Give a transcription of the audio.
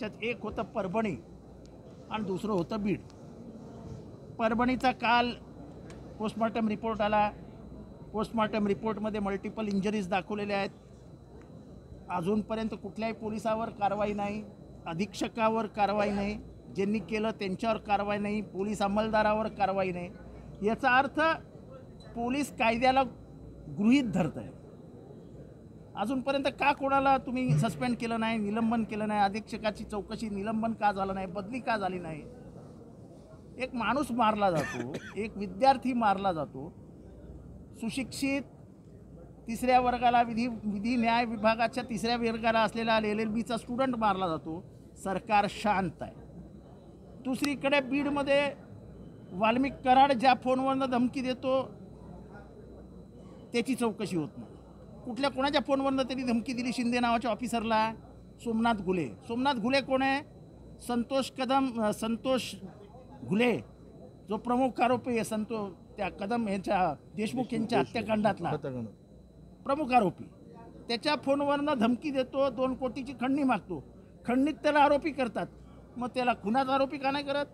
त्याच्यात एक होतं परभणी आणि दुसरं होतं बीड. परभणीचा काल पोस्टमॉर्टम रिपोर्ट आला. पोस्टमॉर्टम रिपोर्टमध्ये मल्टिपल इंजरीज दाखवलेल्या आहेत. अजूनपर्यंत कुठल्याही पोलिसावर कारवाई नाही, अधीक्षकावर कारवाई नाही, ज्यांनी केलं त्यांच्यावर कारवाई नाही, पोलीस अंमलदारावर कारवाई नाही. याचा अर्थ पोलीस कायद्याला गृहीत धरत आहे. अजूनपर्यंत का कोणाला तुम्ही सस्पेंड केलं नाही, निलंबन केलं नाही? अधीक्षकाची चौकशी, निलंबन का झालं नाही, बदली का झाली नाही? एक माणूस मारला जातो, एक विद्यार्थी मारला जातो, सुशिक्षित तिसऱ्या वर्गाला विधी न्याय विभागाच्या तिसऱ्या वर्गाला असलेला LLBचा स्टुडंट मारला जातो. सरकार शांत आहे. दुसरीकडे बीडमध्ये वाल्मिक कराड ज्या फोनवरनं धमकी देतो त्याची चौकशी होत नाही. कोणाच्या फोनवरनं त्यांनी धमकी दिली शिंदे नावाच्या ऑफिसरला? सोमनाथ घुले कोण आहे? संतोष घुले जो प्रमुख आरोपी आहे, त्या कदम यांच्या देशमुख यांच्या हत्याकांडातला प्रमुख आरोपी, त्याच्या फोनवरनं धमकी देतो, 2 कोटीची खंडणी मागतो. खंडणीत त्याला आरोपी करतात, मग त्याला खुनाचा आरोपी का नाही करत?